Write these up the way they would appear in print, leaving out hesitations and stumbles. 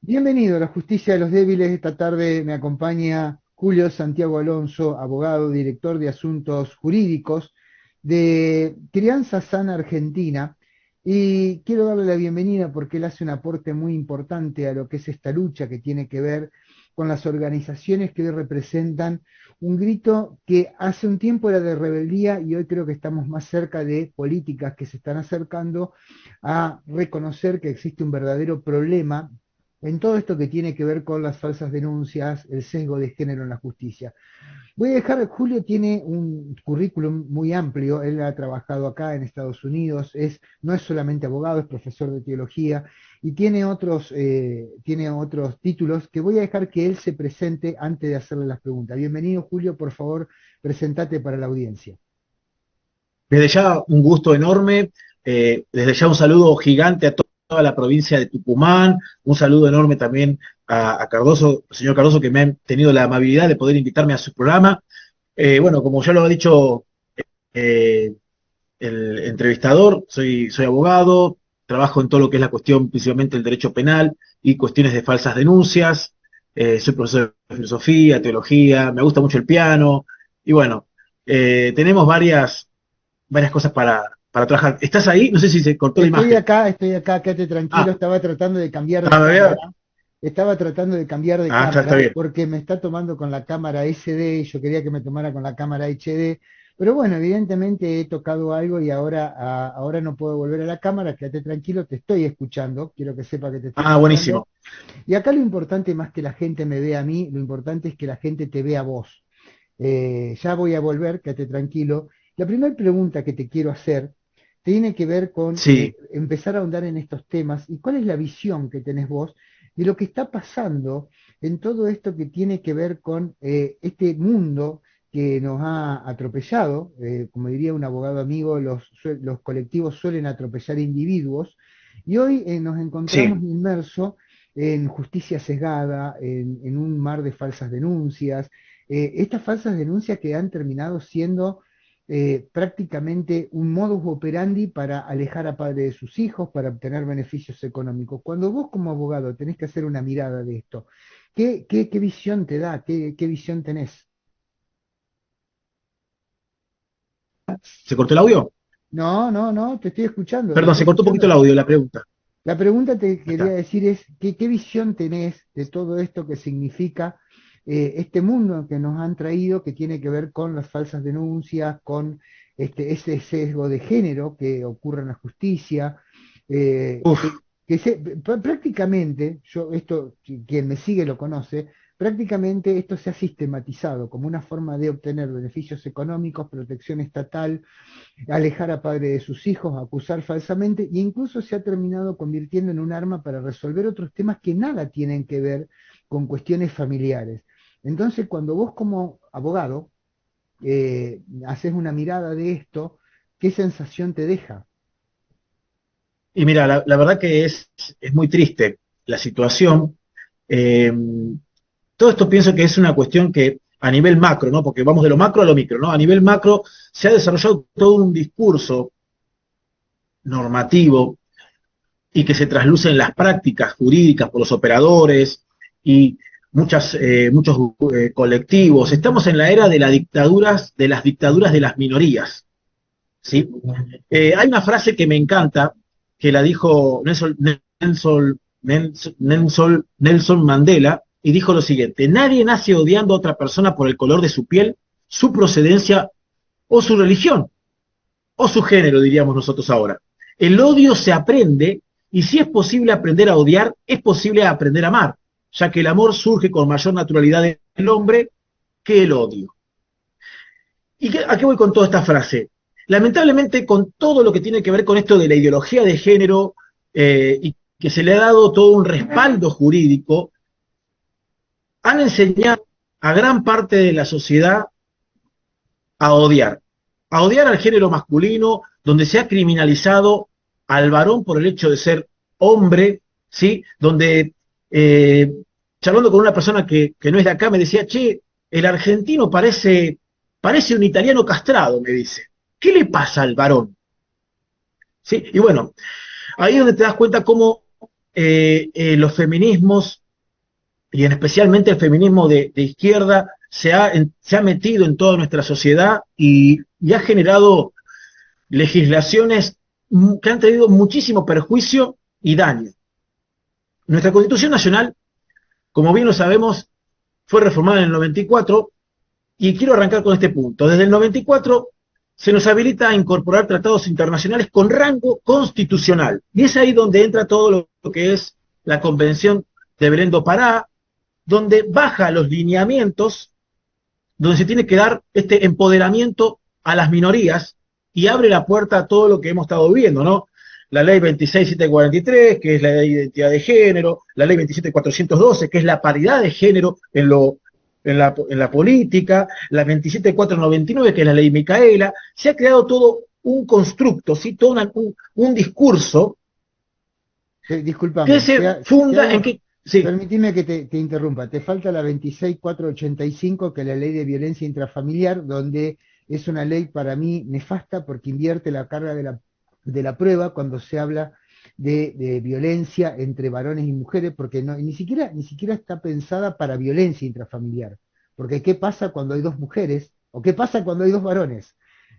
Bienvenido a la Justicia de los Débiles. Esta tarde me acompaña Julio Santiago Alonso, abogado, director de Asuntos Jurídicos de Crianza Sana Argentina. Y quiero darle la bienvenida porque él hace un aporte muy importante a lo que es esta lucha que tiene que ver con las organizaciones que hoy representan un grito que hace un tiempo era de rebeldía y hoy creo que estamos más cerca de políticas que se están acercando a reconocer que existe un verdadero problema en todo esto que tiene que ver con las falsas denuncias, el sesgo de género en la justicia. Voy a dejar, Julio tiene un currículum muy amplio, él ha trabajado acá en Estados Unidos, no es solamente abogado, es profesor de teología y tiene otros títulos que voy a dejar que él se presente antes de hacerle las preguntas. Bienvenido, Julio, por favor, presentate para la audiencia. Desde ya un gusto enorme, desde ya un saludo gigante a toda la provincia de Tucumán, un saludo enorme también a Cardoso, señor Cardoso, que me ha tenido la amabilidad de poder invitarme a su programa. Bueno, como ya lo ha dicho eh, el entrevistador, soy abogado, trabajo en todo lo que es la cuestión, principalmente el derecho penal y cuestiones de falsas denuncias, soy profesor de filosofía, teología, me gusta mucho el piano, y bueno, tenemos varias cosas para trabajar. ¿Estás ahí? No sé si se cortó la imagen. Estoy acá, quédate tranquilo, Ah, estaba tratando de cambiar de ¿me cámara. veo? Estaba tratando de cambiar de Está cámara bien. porque me está tomando con la cámara SD y yo quería que me tomara con la cámara HD. Pero bueno, evidentemente he tocado algo y ahora no puedo volver a la cámara. Quédate tranquilo, te estoy escuchando. Quiero que sepa que te estoy escuchando. Buenísimo. Y acá lo importante, más que la gente me vea a mí, lo importante es que la gente te vea a vos. Ya voy a volver, quédate tranquilo. La primera pregunta que te quiero hacer tiene que ver con Sí, empezar a ahondar en estos temas y cuál es la visión que tenés vos de lo que está pasando en todo esto que tiene que ver con este mundo que nos ha atropellado. Como diría un abogado amigo, los colectivos suelen atropellar individuos y hoy nos encontramos sí. inmersos en justicia sesgada, en un mar de falsas denuncias, estas falsas denuncias que han terminado siendo prácticamente un modus operandi para alejar a padres de sus hijos, para obtener beneficios económicos. Cuando vos como abogado tenés que hacer una mirada de esto, ¿qué visión te da? ¿Qué visión tenés? ¿Se cortó el audio? No, no, no, te estoy escuchando, te Perdón, estoy se cortó un poquito el escuchando. audio, la pregunta. La pregunta te Ahí quería está. decir es, ¿qué visión tenés de todo esto que significa este mundo que nos han traído, que tiene que ver con las falsas denuncias, con ese sesgo de género que ocurre en la justicia? Uf, Prácticamente, quien me sigue lo conoce, prácticamente esto se ha sistematizado como una forma de obtener beneficios económicos, protección estatal, alejar a padre de sus hijos, acusar falsamente, e incluso se ha terminado convirtiendo en un arma para resolver otros temas que nada tienen que ver con cuestiones familiares. Entonces, cuando vos como abogado haces una mirada de esto, ¿qué sensación te deja? y mira, la verdad que es muy triste la situación. Eh, Todo esto pienso que es una cuestión que a nivel macro, ¿no? Porque vamos de lo macro a lo micro, ¿no? A nivel macro se ha desarrollado todo un discurso normativo y que se trasluce en las prácticas jurídicas por los operadores y muchos colectivos. Estamos en la era de las dictaduras de las minorías, ¿sí? Hay una frase que me encanta, que la dijo Nelson Mandela, y dijo lo siguiente: nadie nace odiando a otra persona por el color de su piel, su procedencia o su religión o su género, diríamos nosotros ahora. El odio se aprende y si es posible aprender a odiar, es posible aprender a amar, ya que el amor surge con mayor naturalidad del hombre que el odio. ¿Y a qué voy con toda esta frase? Lamentablemente, con todo lo que tiene que ver con esto de la ideología de género y que se le ha dado todo un respaldo jurídico, han enseñado a gran parte de la sociedad a odiar. A odiar al género masculino, donde se ha criminalizado al varón por el hecho de ser hombre, ¿sí? Donde, eh, charlando con una persona que no es de acá, me decía, che, el argentino parece un italiano castrado, me dice. ¿Qué le pasa al varón? ¿Sí? Y bueno, ahí es donde te das cuenta cómo los feminismos, y en especialmente el feminismo de izquierda, se ha metido en toda nuestra sociedad y ha generado legislaciones que han traído muchísimo perjuicio y daño. Nuestra Constitución Nacional, como bien lo sabemos, fue reformada en el 94 y quiero arrancar con este punto. Desde el 94 se nos habilita a incorporar tratados internacionales con rango constitucional. Y es ahí donde entra todo lo que es la Convención de Belén do Pará, donde baja los lineamientos, donde se tiene que dar este empoderamiento a las minorías y abre la puerta a todo lo que hemos estado viendo, ¿no? La ley 26743, que es la ley de identidad de género, la ley 27412, que es la paridad de género en la política, la 27499, que es la ley Micaela. Se ha creado todo un constructo, ¿sí? Todo un discurso que Discúlpame, se funda en que... Sí, permitime que te interrumpa. Te falta la 26485, que es la ley de violencia intrafamiliar, donde es una ley para mí nefasta porque invierte la carga de la prueba cuando se habla de violencia entre varones y mujeres, porque no, ni siquiera está pensada para violencia intrafamiliar. Porque ¿qué pasa cuando hay dos mujeres? ¿O qué pasa cuando hay dos varones?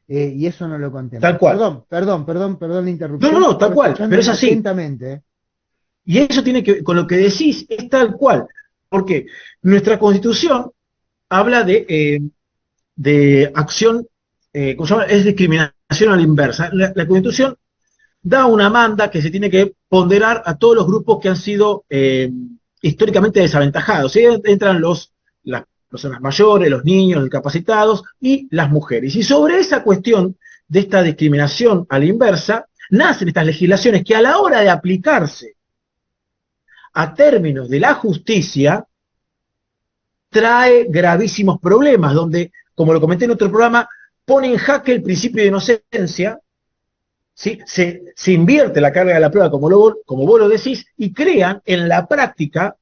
Y eso no lo tal contempla. cual. Perdón la No, no, interrupción. no, tal Estaba cual, pero escuchando es así. atentamente. Y eso tiene que ver con lo que decís, es tal cual. Porque nuestra Constitución habla de acción, ¿cómo se llama? Es discriminación a la inversa. La Constitución da una manda que se tiene que ponderar a todos los grupos que han sido históricamente desaventajados. ¿Sí? Entran las personas mayores, los niños, discapacitados y las mujeres. Y sobre esa cuestión de esta discriminación a la inversa, nacen estas legislaciones que a la hora de aplicarse a términos de la justicia, trae gravísimos problemas, donde, como lo comenté en otro programa, pone en jaque el principio de inocencia, ¿sí? Se invierte la carga de la prueba, como vos lo decís, y crean en la práctica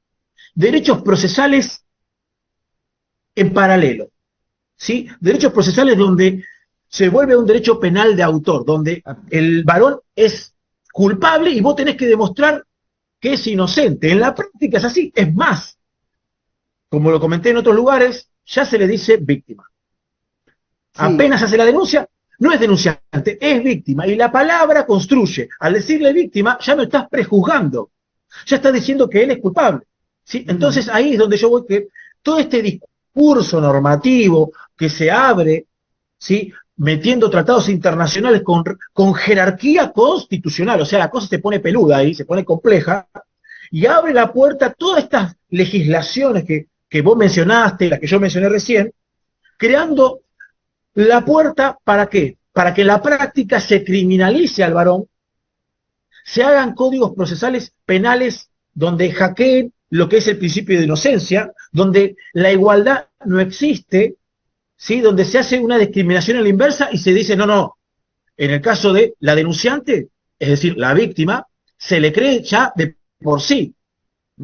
derechos procesales en paralelo, ¿sí? Derechos procesales donde se vuelve un derecho penal de autor, donde Ah, el varón es culpable y vos tenés que demostrar que es inocente. En la práctica es así, es más, como lo comenté en otros lugares, ya se le dice víctima. sí, Apenas hace la denuncia, no es denunciante, es víctima. Y la palabra construye. Al decirle víctima, ya no estás prejuzgando, ya estás diciendo que él es culpable. ¿Sí? ujú, Entonces ahí es donde yo voy, que todo este discurso normativo que se abre, ¿sí? Metiendo tratados internacionales con jerarquía constitucional, o sea, la cosa se pone peluda ahí, se pone compleja, y abre la puerta a todas estas legislaciones que vos mencionaste, las que yo mencioné recién, creando la puerta ¿para qué? Para que en la práctica se criminalice al varón, se hagan códigos procesales penales donde hackeen lo que es el principio de inocencia, donde la igualdad no existe, ¿sí? Donde se hace una discriminación a la inversa y se dice, no, no, en el caso de la denunciante, es decir, la víctima, se le cree ya de por sí.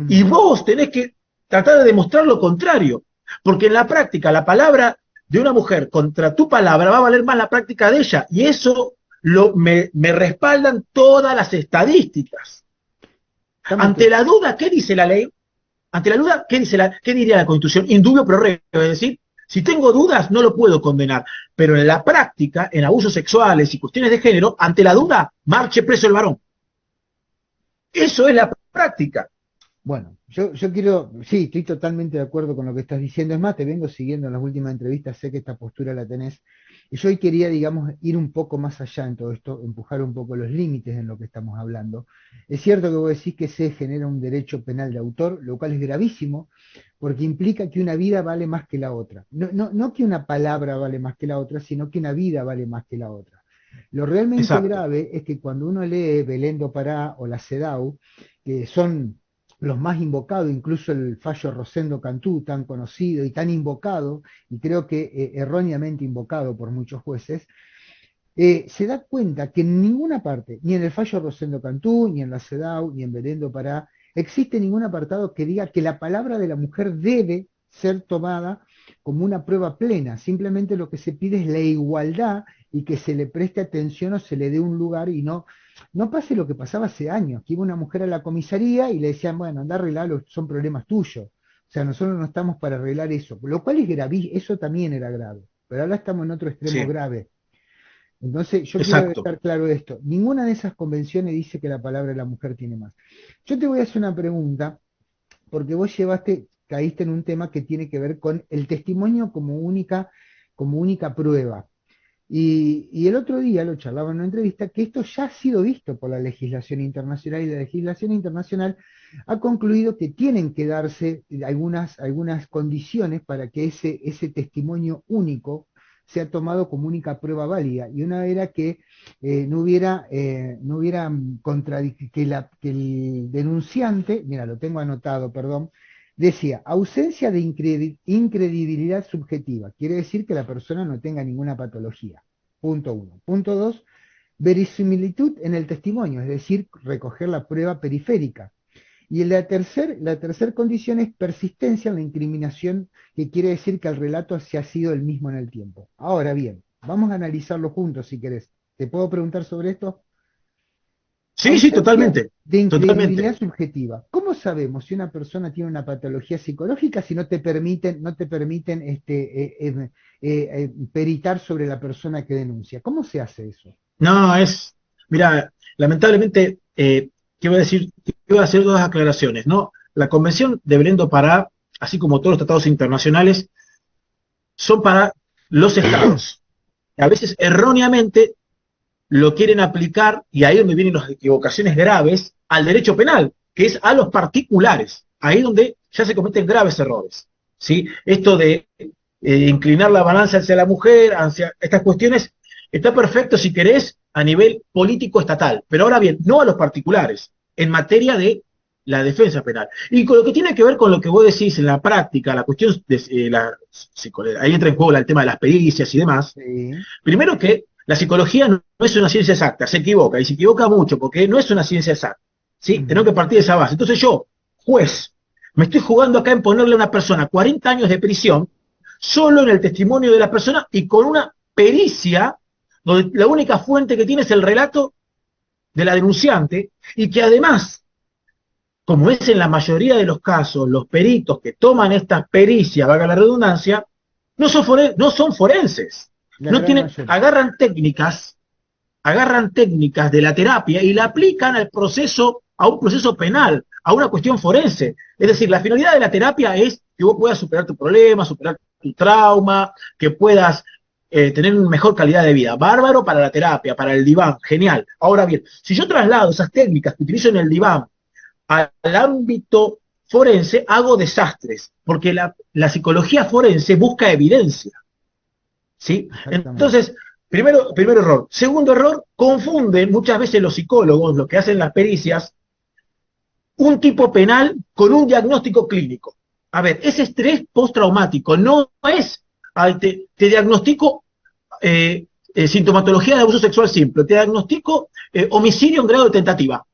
Y ujú. vos tenés que tratar de demostrar lo contrario, porque en la práctica la palabra de una mujer contra tu palabra va a valer más la práctica de ella, y eso me respaldan todas las estadísticas. Estamos, Ante la duda, ¿qué dice la ley? Ante la duda, ¿qué diría la Constitución? Indubio pro reo, es decir, si tengo dudas no lo puedo condenar, pero en la práctica, en abusos sexuales y cuestiones de género, ante la duda, marche preso el varón. Eso es la práctica. bueno, yo quiero, sí, estoy totalmente de acuerdo con lo que estás diciendo. Es más, te vengo siguiendo en las últimas entrevistas, sé que esta postura la tenés. Y yo hoy quería, digamos, ir un poco más allá en todo esto, empujar un poco los límites en lo que estamos hablando. Es cierto que vos decís que se genera un derecho penal de autor, lo cual es gravísimo, porque implica que una vida vale más que la otra. No que una palabra vale más que la otra, sino que una vida vale más que la otra. Lo realmente Exacto. grave es que cuando uno lee Belén do Pará o la CEDAW, que son los más invocados, incluso el fallo Rosendo Cantú, tan conocido y tan invocado, y creo que erróneamente invocado por muchos jueces, se da cuenta que en ninguna parte, ni en el fallo Rosendo Cantú, ni en la CEDAW, ni en Belén do Pará, existe ningún apartado que diga que la palabra de la mujer debe ser tomada como una prueba plena. Simplemente lo que se pide es la igualdad y que se le preste atención o se le dé un lugar y no no pase lo que pasaba hace años, que iba una mujer a la comisaría y le decían, bueno, anda a arreglarlo, son problemas tuyos. O sea, nosotros no estamos para arreglar eso, lo cual es gravísimo, eso también era grave, pero ahora estamos en otro extremo Sí, grave. Entonces, yo quiero exacto. dejar claro esto, ninguna de esas convenciones dice que la palabra de la mujer tiene más. Yo te voy a hacer una pregunta, porque vos caíste en un tema que tiene que ver con el testimonio como única prueba. Y el otro día lo charlaba en una entrevista que esto ya ha sido visto por la legislación internacional y la legislación internacional ha concluido que tienen que darse algunas condiciones para que ese testimonio único sea tomado como única prueba válida. Y una era que no hubiera que el denunciante, mira, lo tengo anotado, perdón, decía, ausencia de incredibilidad subjetiva. Quiere decir que la persona no tenga ninguna patología. Punto uno. Punto dos, verisimilitud en el testimonio, es decir, recoger la prueba periférica. Y la tercer condición es persistencia en la incriminación, que quiere decir que el relato se ha sido el mismo en el tiempo. Ahora bien, vamos a analizarlo juntos si querés. ¿Te puedo preguntar sobre esto? Sí, sí, Ausencia totalmente, de totalmente. incredibilidad subjetiva. ¿Cómo sabemos si una persona tiene una patología psicológica si no te permiten peritar sobre la persona que denuncia? ¿Cómo se hace eso? No, mira, lamentablemente, ¿qué voy a decir? Voy a hacer dos aclaraciones, ¿no? La Convención de Belén do Pará, así como todos los tratados internacionales, son para los estados. A veces erróneamente lo quieren aplicar, y ahí es donde vienen las equivocaciones graves, al derecho penal, que es a los particulares. Ahí es donde ya se cometen graves errores. ¿Sí? Esto de inclinar la balanza hacia la mujer, hacia estas cuestiones, está perfecto si querés a nivel político estatal, pero ahora bien, no a los particulares, en materia de la defensa penal. Y con lo que tiene que ver con lo que vos decís en la práctica, la cuestión de ahí entra en juego el tema de las pericias y demás. Sí. Primero que la psicología no es una ciencia exacta, se equivoca, y se equivoca mucho, porque no es una ciencia exacta. ¿Sí? Tenemos Ujú. que partir de esa base. Entonces yo, juez, me estoy jugando acá en ponerle a una persona 40 años de prisión, solo en el testimonio de la persona y con una pericia, donde la única fuente que tiene es el relato de la denunciante, y que además, como es en la mayoría de los casos, los peritos que toman estas pericias, valga la redundancia, no son forenses. La No gran tienen, mayoría. agarran técnicas de la terapia y la aplican al proceso, a un proceso penal, a una cuestión forense. Es decir, la finalidad de la terapia es que vos puedas superar tu problema, superar tu trauma, que puedas tener una mejor calidad de vida. Bárbaro para la terapia, para el diván, genial. Ahora bien, si yo traslado esas técnicas que utilizo en el diván al ámbito forense, hago desastres, porque la psicología forense busca evidencia. ¿Sí? Exactamente. Entonces, primer error. Segundo error, confunden muchas veces los psicólogos, los que hacen las pericias, un tipo penal con un diagnóstico clínico. A ver, ese estrés postraumático no es, te diagnostico sintomatología de abuso sexual simple, te diagnostico homicidio en grado de tentativa.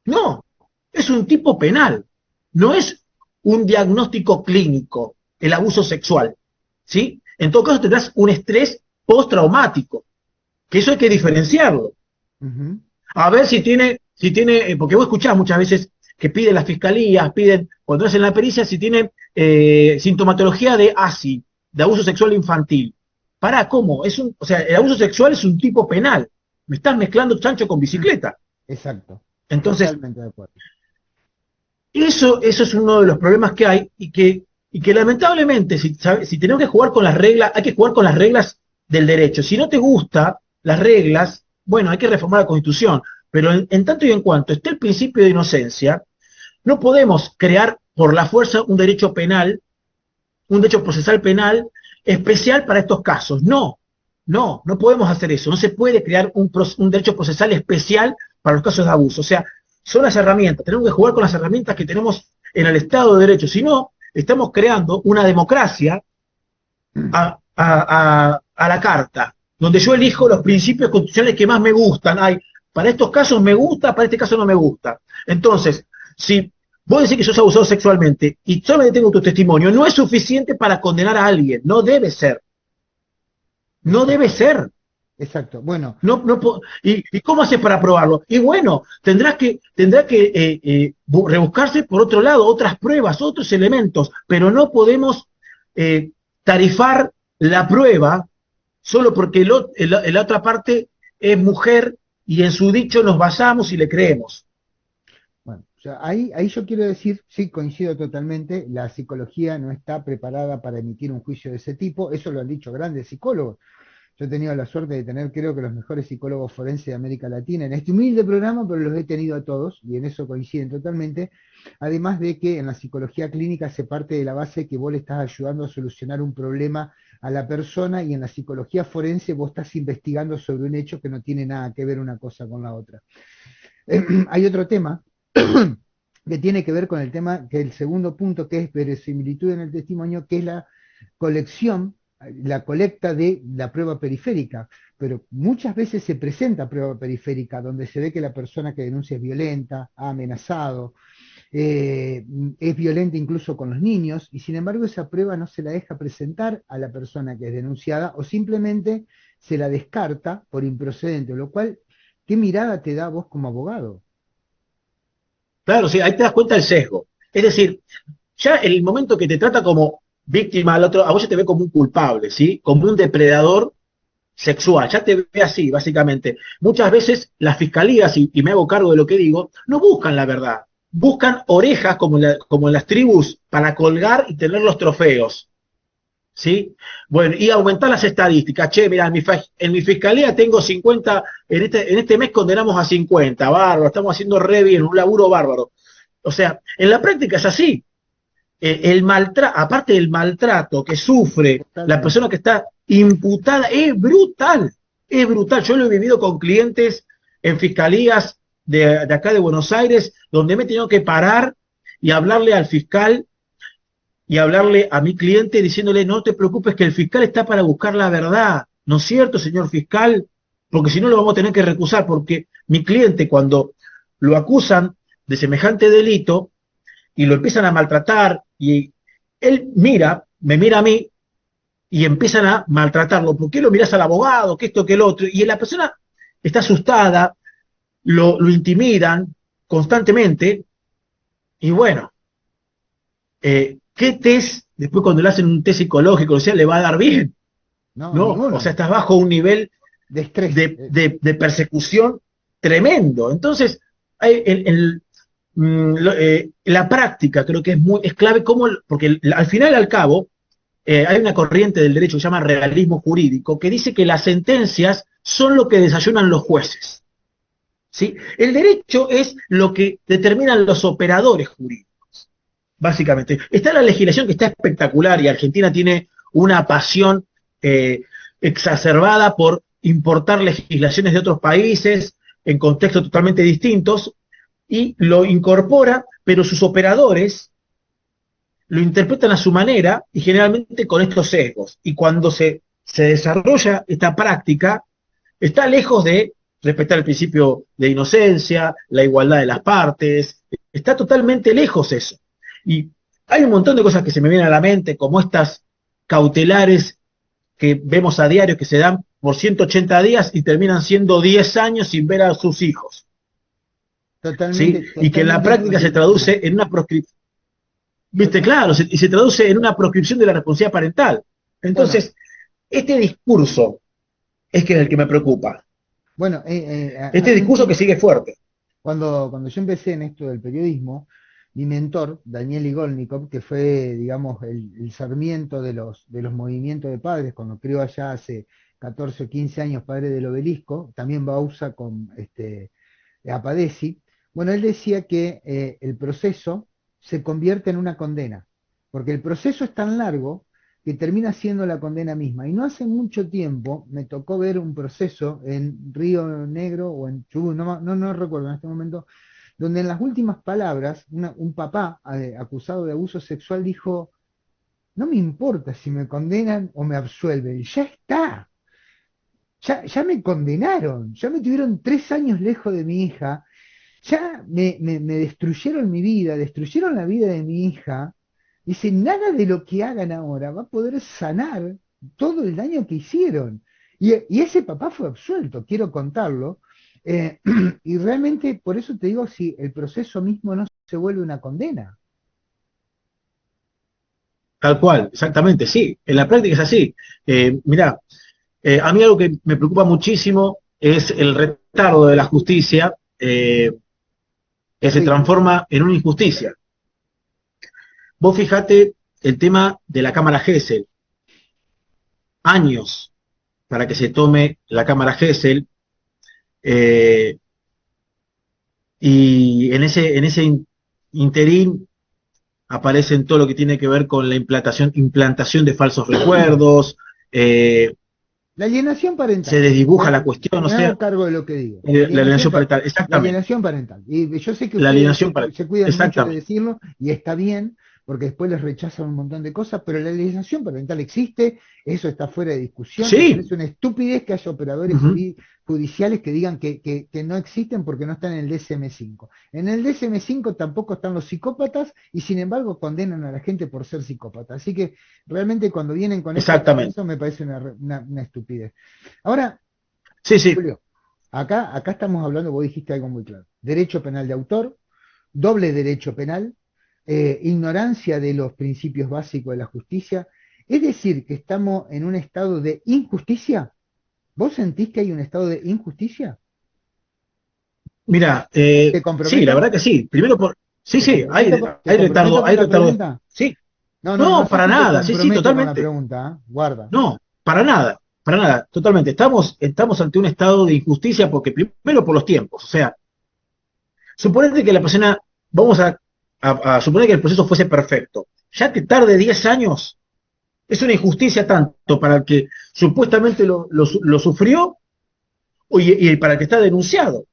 No, es un tipo penal, no es un diagnóstico clínico, el abuso sexual. ¿Sí? En todo caso tendrás un estrés postraumático, que eso hay que diferenciarlo. Ujú. A ver si tiene, porque vos escuchás muchas veces que piden las fiscalías, piden, cuando hacen la pericia, si tienen sintomatología de ASI, de abuso sexual infantil. Pará, ¿cómo? O sea, el abuso sexual es un tipo penal. Me estás mezclando chancho con bicicleta. Exacto. Entonces, Totalmente de acuerdo. eso es uno de los problemas que hay y que lamentablemente, si tenemos que jugar con las reglas, hay que jugar con las reglas del derecho. Si no te gustan las reglas, bueno, hay que reformar la Constitución. Pero en tanto y en cuanto esté el principio de inocencia, no podemos crear por la fuerza un derecho penal, un derecho procesal penal especial para estos casos. No, no podemos hacer eso. No se puede crear un derecho procesal especial para los casos de abuso. O sea, son las herramientas. Tenemos que jugar con las herramientas que tenemos en el Estado de Derecho. Si no, estamos creando una democracia a la carta, donde yo elijo los principios constitucionales que más me gustan. Para estos casos me gusta, para este caso no me gusta. Entonces, si vos decís que sos abusado sexualmente y solamente tengo tu testimonio, no es suficiente para condenar a alguien. No debe ser. No debe Exactamente. ser. exacto. Bueno, ¿Y cómo haces para probarlo? Y bueno, tendrá que rebuscarse por otro lado, otras pruebas, otros elementos, pero no podemos eh, tarifar la prueba solo porque la otra parte es mujer y en su dicho nos basamos y le creemos. bueno, o sea, ahí yo quiero decir, sí, coincido totalmente, la psicología no está preparada para emitir un juicio de ese tipo, eso lo han dicho grandes psicólogos. Yo he tenido la suerte de tener, creo que los mejores psicólogos forenses de América Latina en este humilde programa, pero los he tenido a todos y en eso coinciden totalmente. Además de que en la psicología clínica se parte de la base que vos le estás ayudando a solucionar un problema a la persona y en la psicología forense vos estás investigando sobre un hecho que no tiene nada que ver una cosa con la otra. Hay otro tema que tiene que ver con el tema, que el segundo punto, que es verosimilitud en el testimonio, que es la colecta de la prueba periférica, pero muchas veces se presenta prueba periférica donde se ve que la persona que denuncia es violenta, ha amenazado, es violenta incluso con los niños, y sin embargo esa prueba no se la deja presentar a la persona que es denunciada o simplemente se la descarta por improcedente, lo cual, ¿qué mirada te da vos como abogado? Claro, sí, ahí te das cuenta del sesgo. Es decir, ya en el momento que te trata como víctima al otro, a vos se te ve como un culpable, ¿sí? Como un depredador sexual, ya te ve así, básicamente. Muchas veces las fiscalías, y me hago cargo de lo que digo, no buscan la verdad, buscan orejas como en las tribus para colgar y tener los trofeos, ¿sí? Bueno, y aumentar las estadísticas. Che, mira, en mi fiscalía tengo 50, en este mes condenamos a 50, bárbaro, estamos haciendo re bien, un laburo bárbaro. O sea, en la práctica es así. Aparte del maltrato que sufre la Totalmente. persona que está imputada, es brutal, es brutal. Yo lo he vivido con clientes en fiscalías de acá de Buenos Aires, donde me he tenido que parar y hablarle al fiscal y hablarle a mi cliente diciéndole, no te preocupes que el fiscal está para buscar la verdad, ¿no es cierto, señor fiscal? Porque si no lo vamos a tener que recusar, porque mi cliente cuando lo acusan de semejante delito y lo empiezan a maltratar y él me mira a mí y empiezan a maltratarlo, ¿por qué lo miras al abogado? Que esto, que el otro, y la persona está asustada, lo intimidan constantemente y bueno, ¿qué test, después cuando le hacen un test psicológico, o sea, le va a dar bien? No, ¿No? O sea, ninguno. estás bajo un nivel De estrés. de persecución tremendo. Entonces, hay la práctica creo que es clave, porque al final y al cabo, hay una corriente del derecho que se llama realismo jurídico, que dice que las sentencias son lo que desayunan los jueces. ¿Sí? El derecho es lo que determinan los operadores jurídicos básicamente. Está la legislación que está espectacular y Argentina tiene una pasión eh, exacerbada por importar legislaciones de otros países en contextos totalmente distintos y lo incorpora, pero sus operadores lo interpretan a su manera y generalmente con estos sesgos. Y cuando se desarrolla esta práctica, está lejos de respetar el principio de inocencia, la igualdad de las partes, está totalmente lejos eso. Y hay un montón de cosas que se me vienen a la mente, como estas cautelares que vemos a diario que se dan por 180 días y terminan siendo 10 años sin ver a sus hijos, Totalmente, ¿sí? Y que en la totalmente práctica se traduce en una proscripción, ¿viste? total, Claro, y se traduce en una proscripción de la responsabilidad parental. bueno, Entonces, este discurso es que es el que me preocupa. bueno, Este hace un discurso que tiempo, sigue fuerte. cuando yo empecé en esto del periodismo, mi mentor, Daniel Igolnikov, que fue, digamos, el sarmiento de los movimientos de padres, cuando crió allá hace 14 o 15 años, padre del obelisco, también Bausa con Apadesi, bueno, él decía que el proceso se convierte en una condena, porque el proceso es tan largo que termina siendo la condena misma. Y no hace mucho tiempo me tocó ver un proceso en Río Negro o en Chubut, no recuerdo en este momento, donde en las últimas palabras un papá acusado de abuso sexual dijo, no me importa si me condenan o me absuelven, ya está, ya me condenaron, ya me tuvieron 3 años lejos de mi hija, ya me destruyeron mi vida, destruyeron la vida de mi hija. Dice, nada de lo que hagan ahora va a poder sanar todo el daño que hicieron. Y ese papá fue absuelto, quiero contarlo, eh, y realmente por eso te digo, si el proceso mismo no se vuelve una condena. Tal cual, exactamente, sí. En la práctica es así. Mirá, a mí algo que me preocupa muchísimo es el retardo de la justicia que se Terrible. transforma en una injusticia. Vos fijate el tema de la Cámara Gesell, años para que se tome la Cámara Gesell, eh, y en ese interín aparecen todo lo que tiene que ver con la implantación de falsos recuerdos, eh, La alienación se parental. desdibuja la cuestión, o Me hago sea, cargo de lo que digo. la alienación parental, La exactamente, alienación parental. Y yo sé que la ustedes alienación parental, se cuidan mucho de exactamente. decirlo y está bien, porque después les rechazan un montón de cosas, pero la alienación parental existe, eso está fuera de discusión. Me Sí, parece una estupidez que haya operadores uh-huh, judiciales que digan que no existen porque no están en el DSM-5. En el DSM-5 tampoco están los psicópatas y sin embargo condenan a la gente por ser psicópata. Así que realmente cuando vienen con ese exactamente. discurso me parece una estupidez. Ahora, Sí, sí. Julio, acá estamos hablando, vos dijiste algo muy claro. Derecho penal de autor, doble derecho penal, ignorancia de los principios básicos de la justicia. Es decir, que estamos en un estado de injusticia. ¿Vos sentís que hay un estado de injusticia? Mira, ¿Te sí, la comprometo? verdad que sí. Primero por, sí, sí, ¿Te comprometo con hay la retardo. pregunta? Sí, No, no, no no, sé para si te nada, sí, sí, comprometo con la totalmente. pregunta, ¿eh? Guarda. No, para nada, totalmente. Estamos ante un estado de injusticia porque primero por los tiempos. O sea, suponete que la persona, vamos a suponer que el proceso fuese perfecto. Ya que tarde 10 años, es una injusticia tanto para el que supuestamente lo sufrió y para el que está denunciado.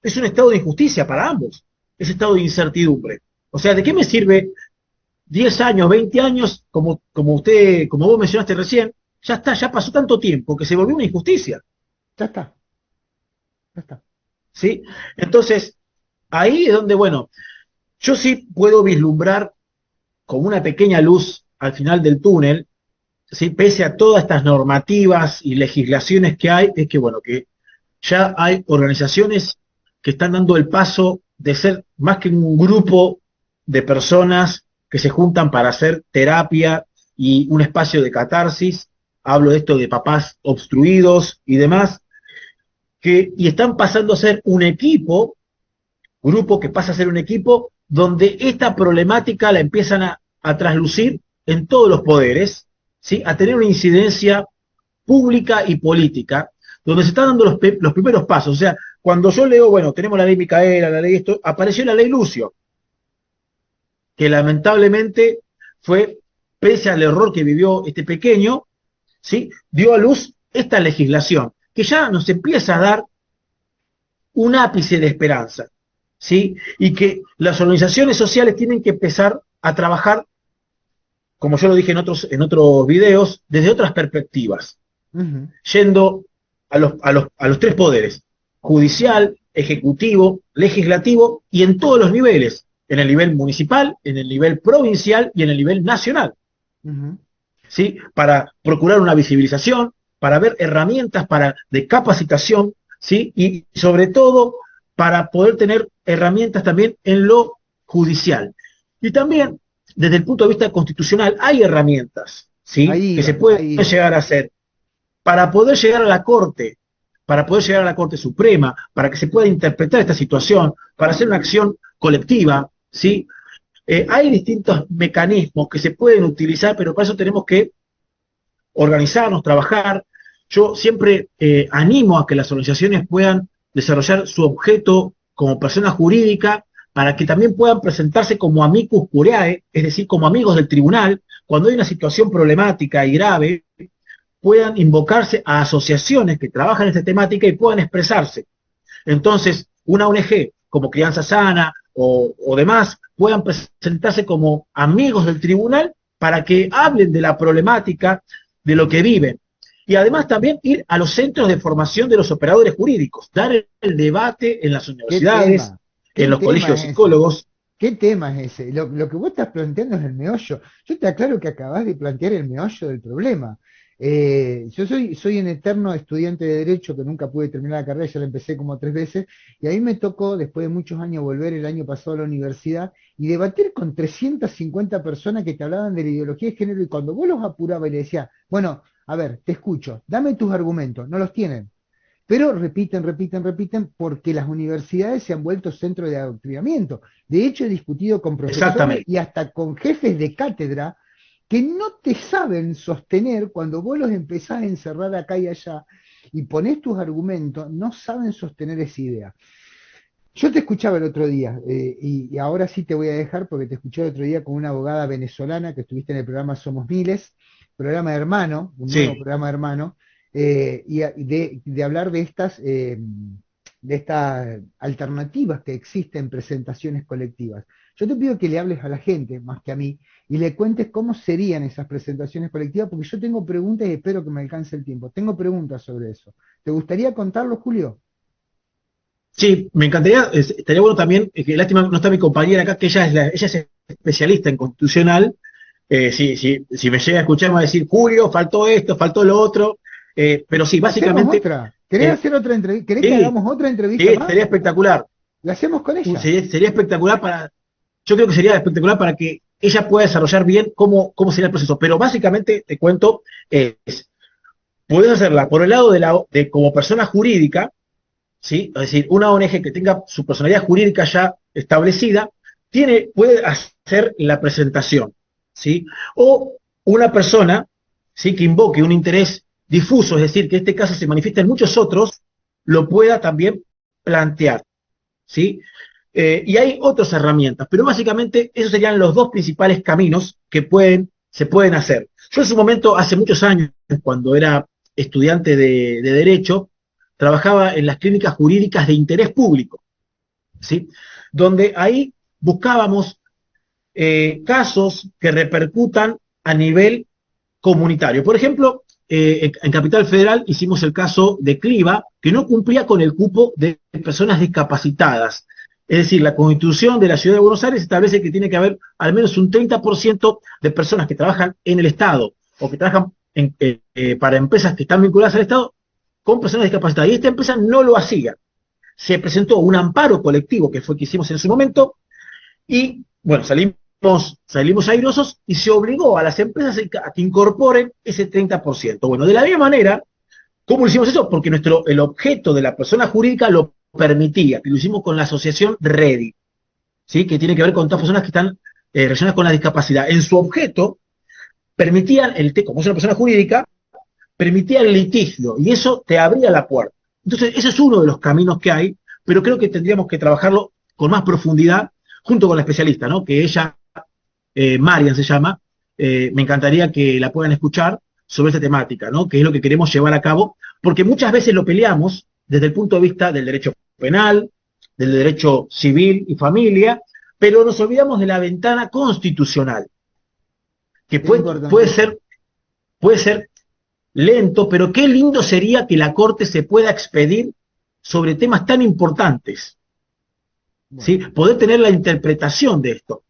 Es un estado de injusticia para ambos, ese estado de incertidumbre. O sea, ¿de qué me sirve 10 años, 20 años, como vos mencionaste recién? Ya está, ya pasó tanto tiempo que se volvió una injusticia, Ya está, ya está. ¿sí? Entonces, ahí es donde, bueno, yo sí puedo vislumbrar como una pequeña luz al final del túnel, ¿sí? Pese a todas estas normativas y legislaciones que hay, es que, bueno, que ya hay organizaciones que están dando el paso de ser más que un grupo de personas que se juntan para hacer terapia y un espacio de catarsis. Hablo de esto de papás obstruidos y demás, y están pasando a ser un equipo, grupo que pasa a ser un equipo, donde esta problemática la empiezan a traslucir en todos los poderes, ¿sí? A tener una incidencia pública y política, donde se están dando los primeros pasos. O sea, cuando yo leo, bueno, tenemos la ley Micaela, la ley esto, apareció la ley Lucio, que lamentablemente fue, pese al error que vivió este pequeño, ¿sí? Dio a luz esta legislación, que ya nos empieza a dar un ápice de esperanza, ¿sí? Y que las organizaciones sociales tienen que empezar a trabajar, como yo lo dije en otros videos, desde otras perspectivas, Ujú, yendo a los tres poderes, judicial, ejecutivo, legislativo, y en todos los niveles, en el nivel municipal, en el nivel provincial y en el nivel nacional, ujú. ¿sí? Para procurar una visibilización, para ver herramientas de capacitación, ¿sí? Y sobre todo para poder tener herramientas también en lo judicial. Y también, desde el punto de vista constitucional, hay herramientas, ¿sí? Ahí Que se iba, pueden ahí iba. llegar a hacer para poder llegar a la Corte, para poder llegar a la Corte Suprema, para que se pueda interpretar esta situación, para hacer una acción colectiva, ¿sí? Hay distintos mecanismos que se pueden utilizar, pero para eso tenemos que organizarnos, trabajar. Yo siempre animo a que las organizaciones puedan desarrollar su objeto como persona jurídica para que también puedan presentarse como amicus curiae, es decir, como amigos del tribunal, cuando hay una situación problemática y grave, puedan invocarse a asociaciones que trabajan en esta temática y puedan expresarse. Entonces, una ONG como Crianza Sana o demás puedan presentarse como amigos del tribunal para que hablen de la problemática, de lo que viven. Y además también ir a los centros de formación de los operadores jurídicos, dar el debate en las ¿Qué universidades, tema? en ¿Qué los colegios tema de es ese? psicólogos. ¿Qué tema es ese? Lo que vos estás planteando es el meollo. Yo te aclaro que acabás de plantear el meollo del problema. Yo soy un eterno estudiante de Derecho que nunca pude terminar la carrera, ya la empecé como 3 veces, y a mí me tocó, después de muchos años, volver el año pasado a la universidad y debatir con 350 personas que te hablaban de la ideología de género, y cuando vos los apurabas y le decías, bueno, a ver, te escucho, dame tus argumentos, no los tienen. Pero repiten, repiten, repiten, porque las universidades se han vuelto centro de adoctrinamiento. De hecho, he discutido con profesores Exactamente. y hasta con jefes de cátedra que no te saben sostener cuando vos los empezás a encerrar acá y allá y ponés tus argumentos, no saben sostener esa idea. Yo te escuchaba el otro día, y ahora sí te voy a dejar porque te escuché el otro día con una abogada venezolana que estuviste en el programa Somos Miles, programa hermano, un nuevo Sí, programa hermano, y de hablar de estas alternativas que existen en presentaciones colectivas. Yo te pido que le hables a la gente, más que a mí, y le cuentes cómo serían esas presentaciones colectivas, porque yo tengo preguntas y espero que me alcance el tiempo. Tengo preguntas sobre eso. ¿Te gustaría contarlo, Julio? sí, me encantaría, estaría bueno también, que lástima no está mi compañera acá, que ella es especialista en constitucional. Si me llega a escuchar me va a decir, Julio, faltó esto, faltó lo otro, pero sí, Hacemos básicamente, otra. ¿Querés eh, hacer otra entrevista? ¿Querés que sí, hagamos otra entrevista sí, más? sería espectacular. La hacemos con ella. Sería espectacular yo creo que sería espectacular para que ella pueda desarrollar bien cómo sería el proceso. Pero básicamente, te cuento, puedes hacerla por el lado de como persona jurídica, ¿sí? Es decir, una ONG que tenga su personalidad jurídica ya establecida, puede hacer la presentación, ¿sí? O una persona, ¿sí? Que invoque un interés difuso, es decir, que este caso se manifiesta en muchos otros, lo pueda también plantear, ¿sí? Y hay otras herramientas, pero básicamente esos serían los dos principales caminos que se pueden hacer. Yo en su momento, hace muchos años, cuando era estudiante de Derecho, trabajaba en las clínicas jurídicas de interés público, ¿sí? Donde ahí buscábamos casos que repercutan a nivel comunitario. Por ejemplo, en Capital Federal hicimos el caso de Cliva, que no cumplía con el cupo de personas discapacitadas. Es decir, la Constitución de la Ciudad de Buenos Aires establece que tiene que haber al menos un 30% de personas que trabajan en el Estado o que trabajan para empresas que están vinculadas al Estado con personas discapacitadas. Y esta empresa no lo hacía. Se presentó un amparo colectivo, que fue que hicimos en su momento, y bueno, salimos airosos y se obligó a las empresas a que incorporen ese 30%. Bueno, de la misma manera, ¿cómo lo hicimos eso? Porque el objeto de la persona jurídica lo permitía, que lo hicimos con la asociación REDI, ¿sí? Que tiene que ver con todas las personas que están relacionadas con la discapacidad. En su objeto, permitían, como es una persona jurídica, permitía el litigio y eso te abría la puerta. Entonces, ese es uno de los caminos que hay, pero creo que tendríamos que trabajarlo con más profundidad junto con la especialista, ¿no? Que ella, Marian se llama, me encantaría que la puedan escuchar sobre esta temática, ¿no? Que es lo que queremos llevar a cabo, porque muchas veces lo peleamos desde el punto de vista del derecho penal, del derecho civil y familia, pero nos olvidamos de la ventana constitucional, que Es importantísimo. puede ser lento, pero qué lindo sería que la Corte se pueda expedir sobre temas tan importantes, ¿sí? Bueno, Poder tener la interpretación de esto,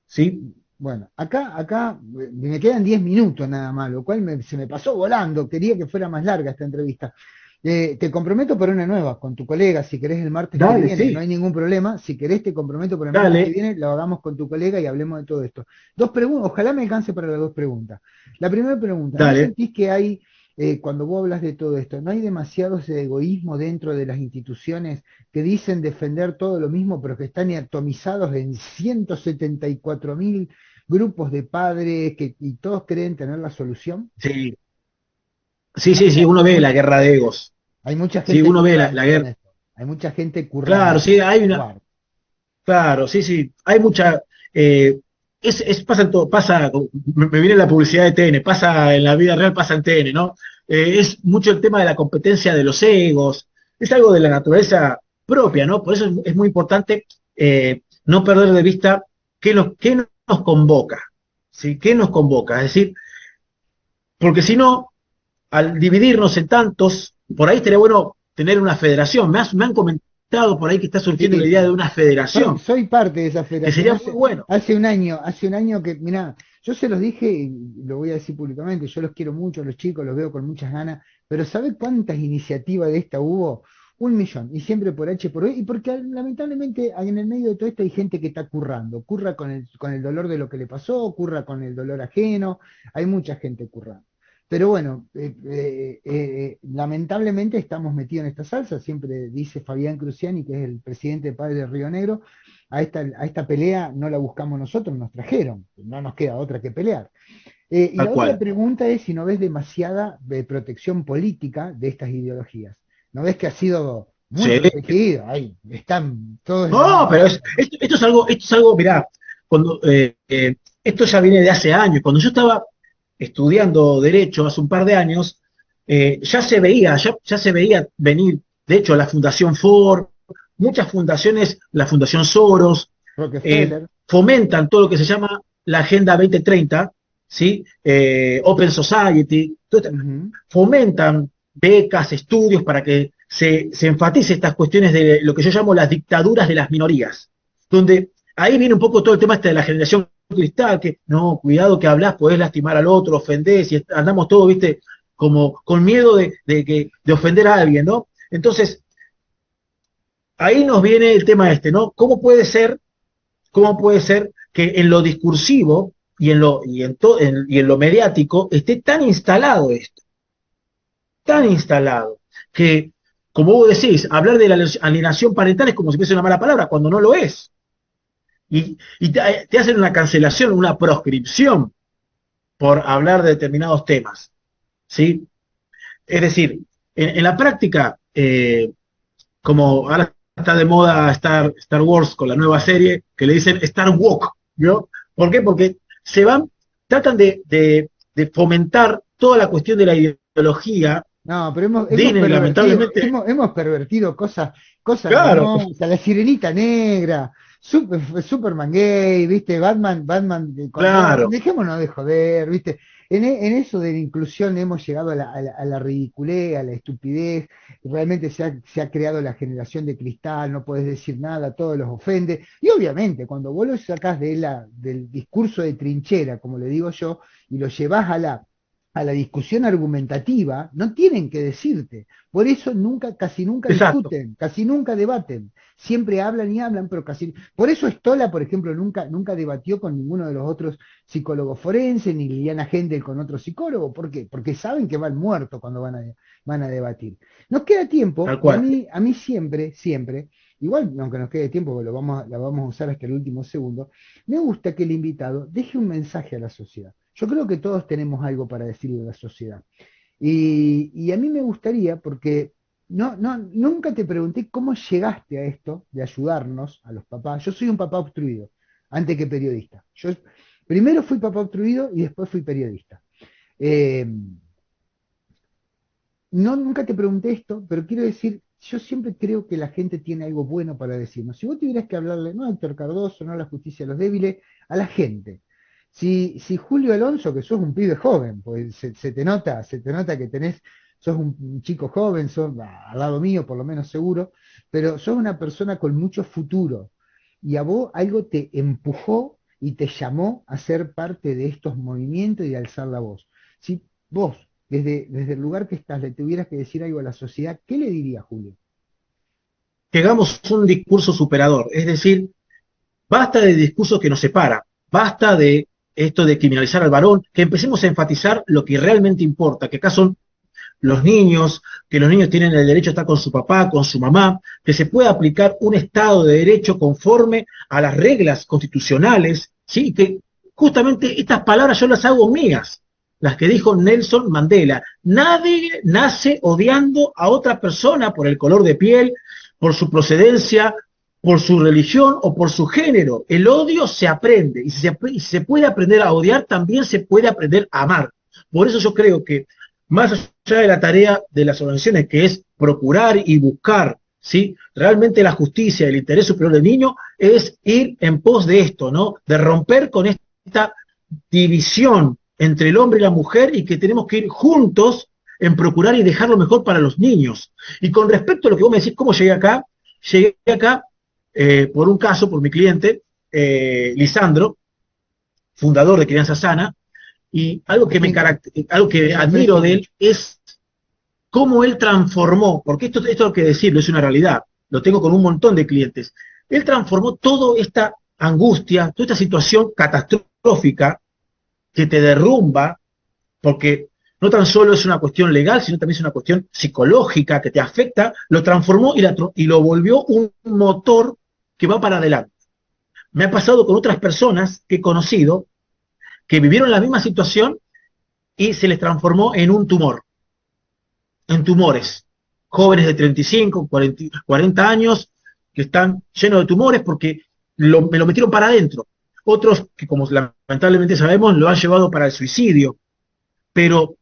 ¿sí? bueno, acá me quedan 10 minutos nada más, lo cual se me pasó volando. Quería que fuera más larga esta entrevista. Te comprometo por una nueva con tu colega, si querés el martes que Dale, viene, no sí, hay ningún problema. Si querés, te comprometo por el martes que dale, viene, lo hagamos con tu colega y hablemos de todo esto. Dos preguntas, ojalá me alcance para las dos preguntas. La primera pregunta, ¿no dale. sentís que hay, cuando vos hablas de todo esto, no hay demasiado ese egoísmo dentro de las instituciones que dicen defender todo lo mismo, pero que están atomizados en 174.000 grupos de padres y todos creen tener la solución? Sí, sí, uno Hay ve la mucha, guerra de egos, hay mucha sí, gente uno ve la currante con guerra, esto. Hay mucha gente claro, currante. sí, hay una, Guarda. claro, sí, hay mucha, pasa en todo, me viene la publicidad de TN, pasa en la vida real, pasa en TN, ¿no? Es mucho el tema de la competencia de los egos, es algo de la naturaleza propia, ¿no? Por eso es muy importante no perder de vista qué nos convoca, ¿sí? ¿Qué nos convoca? Es decir, porque si no, al dividirnos en tantos, por ahí estaría bueno tener una federación. Me han comentado por ahí que está surgiendo la Sí, idea de una soy, federación, soy parte de esa que federación. sería muy bueno. Hace un año que, mirá, Yo se los dije, y lo voy a decir públicamente, yo los quiero mucho, a los chicos, los veo con muchas ganas, pero ¿sabe cuántas iniciativas de esta hubo? 1 millón, y siempre por H por B, y porque lamentablemente en el medio de todo esto hay gente que está currando, curra con el dolor de lo que le pasó, curra con el dolor ajeno, hay mucha gente currando. Pero bueno, lamentablemente estamos metidos en esta salsa, siempre dice Fabián Cruciani, que es el presidente de Padre de Río Negro, a esta pelea no la buscamos nosotros, nos trajeron, no nos queda otra que pelear. Y Tal la otra cual. pregunta es si no ves demasiada protección política de estas ideologías. ¿No ves que ha sido muy Sí. protegido? Ahí están todos en la No, misma pero bolsa. esto es algo, mirá, cuando, esto ya viene de hace años. Cuando yo estaba estudiando Derecho hace un par de años, ya se veía venir, de hecho, la Fundación Ford, muchas fundaciones, la Fundación Soros, Rockefeller. fomentan todo lo que se llama la Agenda 2030, ¿sí? Open Society, Ujú. fomentan becas, estudios para que se enfatice estas cuestiones de lo que yo llamo las dictaduras de las minorías, donde ahí viene un poco todo el tema este de la generación cristal, que no, cuidado que hablas, podés lastimar al otro, ofendés, y andamos todos, viste, como con miedo de ofender a alguien, ¿no? Entonces, ahí nos viene el tema este, ¿no? Cómo puede ser que en lo discursivo y en lo mediático esté tan instalado esto, tan instalado, que, como vos decís, hablar de la alienación parental es como si fuese una mala palabra, cuando no lo es. Y te hacen una cancelación, una proscripción por hablar de determinados temas. ¿Sí? Es decir, en la práctica, como ahora está de moda Star Wars con la nueva serie, que le dicen Star Walk, ¿no? ¿Por qué? Porque tratan de fomentar toda la cuestión de la ideología. No, pero hemos Disney, pervertido, lamentablemente, hemos pervertido cosas claro, hermosas, la sirenita negra, Superman gay, ¿viste? Batman claro, dejémonos de joder, ¿viste? En eso de la inclusión hemos llegado a la ridiculez, a la estupidez, realmente se ha creado la generación de cristal, no puedes decir nada, todos los ofende, y obviamente cuando vos lo sacás del discurso de trinchera, como le digo yo, y lo llevás a la discusión argumentativa, no tienen que decirte. Por eso casi nunca exacto. discuten, casi nunca debaten. Siempre hablan y hablan, pero casi. Por eso Stola, por ejemplo, nunca debatió con ninguno de los otros psicólogos forenses, ni Liliana Hendel con otro psicólogo. ¿Por qué? Porque saben que van muertos cuando van a debatir. Nos queda tiempo, Tal y a cual. mí, a mí siempre, siempre, igual, aunque nos quede tiempo, porque la vamos a usar hasta el último segundo, me gusta que el invitado deje un mensaje a la sociedad. Yo creo que todos tenemos algo para decirle a la sociedad. Y a mí me gustaría, porque nunca te pregunté cómo llegaste a esto de ayudarnos a los papás. Yo soy un papá obstruido, antes que periodista. Yo primero fui papá obstruido y después fui periodista. Eh, nunca te pregunté esto, pero quiero decir, yo siempre creo que la gente tiene algo bueno para decirnos. Si vos tuvieras que hablarle, no a Héctor Cardoso, no a la justicia de los débiles, a la gente. Si Julio Alonso, que sos un pibe joven, pues se te nota que sos un chico joven, al lado mío por lo menos seguro, pero sos una persona con mucho futuro. Y a vos algo te empujó y te llamó a ser parte de estos movimientos y de alzar la voz. Si vos desde el lugar que estás, le tuvieras que decir algo a la sociedad, ¿qué le diría Julio? Que hagamos un discurso superador, es decir, basta de discursos que nos separa, basta de esto de criminalizar al varón, que empecemos a enfatizar lo que realmente importa, que acá son los niños, que los niños tienen el derecho a estar con su papá, con su mamá, que se pueda aplicar un Estado de Derecho conforme a las reglas constitucionales, ¿sí? Que justamente estas palabras yo las hago mías, las que dijo Nelson Mandela. Nadie nace odiando a otra persona por el color de piel, por su procedencia, por su religión o por su género. El odio se aprende y si se puede aprender a odiar, también se puede aprender a amar. Por eso yo creo que más allá de la tarea de las organizaciones, que es procurar y buscar, ¿sí? Realmente la justicia, el interés superior del niño, es ir en pos de esto, ¿no? De romper con esta división entre el hombre y la mujer y que tenemos que ir juntos en procurar y dejar lo mejor para los niños. Y con respecto a lo que vos me decís, ¿cómo llegué acá por un caso, por mi cliente, Lisandro, fundador de Crianza Sana, y algo que admiro de él es cómo él transformó, porque esto hay que decirlo, es una realidad, lo tengo con un montón de clientes, él transformó toda esta angustia, toda esta situación catastrófica que te derrumba, porque no tan solo es una cuestión legal, sino también es una cuestión psicológica que te afecta, lo transformó y lo volvió un motor que va para adelante. Me ha pasado con otras personas que he conocido que vivieron la misma situación y se les transformó en un tumor, en tumores. Jóvenes de 35, 40 años que están llenos de tumores porque me lo metieron para adentro. Otros que, como lamentablemente sabemos, lo han llevado para el suicidio. Pero,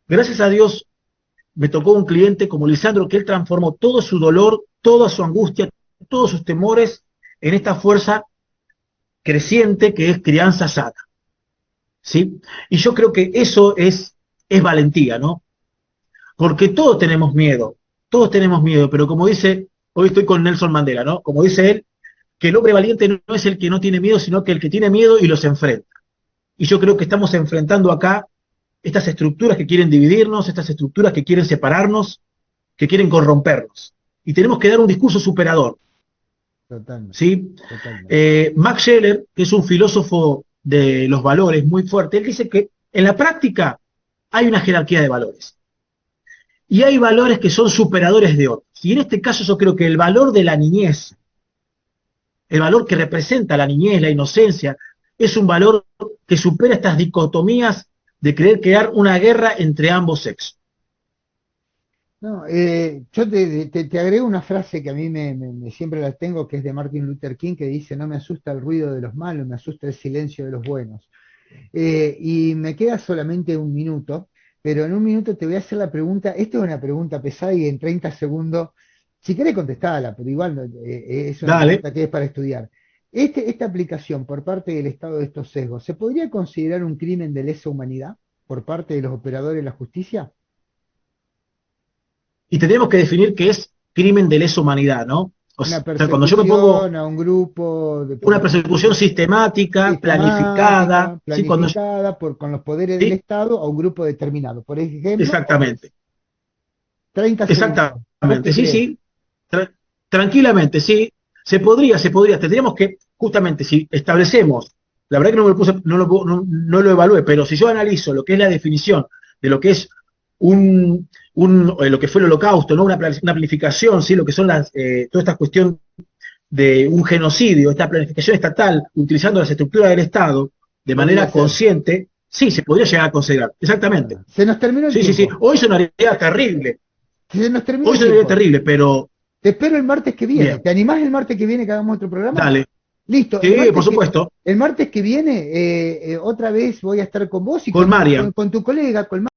gracias a Dios, me tocó un cliente como Lisandro, que él transformó todo su dolor, toda su angustia, todos sus temores en esta fuerza creciente que es Crianza Sana. ¿Sí? Y yo creo que eso es valentía, ¿no? Porque todos tenemos miedo, pero como dice, hoy estoy con Nelson Mandela, ¿no? Como dice él, que el hombre valiente no es el que no tiene miedo, sino que el que tiene miedo y los enfrenta. Y yo creo que estamos enfrentando acá estas estructuras que quieren dividirnos, estas estructuras que quieren separarnos, que quieren corrompernos. Y tenemos que dar un discurso superador. Totalmente. ¿Sí? Totalmente. Max Scheler, que es un filósofo de los valores muy fuerte, él dice que en la práctica hay una jerarquía de valores. Y hay valores que son superadores de otros. Y en este caso yo creo que el valor de la niñez, el valor que representa la niñez, la inocencia, es un valor que supera estas dicotomías de querer crear una guerra entre ambos sexos. No, yo te agrego una frase que a mí siempre la tengo, que es de Martin Luther King, que dice: no me asusta el ruido de los malos, me asusta el silencio de los buenos. Y me queda solamente un minuto, pero en un minuto te voy a hacer la pregunta. Esta es una pregunta pesada y en 30 segundos, si querés contestarla, pero igual es una Dale. pregunta que es para estudiar. Esta aplicación por parte del Estado de estos sesgos, ¿se podría considerar un crimen de lesa humanidad por parte de los operadores de la justicia? Y tenemos que definir qué es crimen de lesa humanidad, ¿no? O Una sea, cuando yo me pongo persecución a un grupo de una persecución sistemática, planificada, sistemática, ¿sí? planificada con los poderes del ¿Sí? Estado a un grupo determinado. Por ejemplo, Exactamente, 30 segundos. ¿Vos qué exactamente, sí, crees? sí, tranquilamente, sí, se podría, tendríamos que, justamente, si establecemos, la verdad que no me lo puse, no lo evalué, pero si yo analizo lo que es la definición de lo que es lo que fue el holocausto, ¿no? Una planificación, ¿sí? Lo que son toda esta cuestión de un genocidio, esta planificación estatal, utilizando las estructuras del Estado de Podría manera ser. consciente, sí, se podría llegar a considerar, exactamente. Bueno, se nos terminó el Sí, sí, sí. tiempo. Hoy sonaría terrible, Se nos terminó hoy el sonaría tiempo. terrible, pero Te espero el martes que viene. bien, ¿Te animás el martes que viene que hagamos otro programa? dale. Listo, Sí, por supuesto, el martes que viene otra vez voy a estar con vos y con Marian. con tu colega, con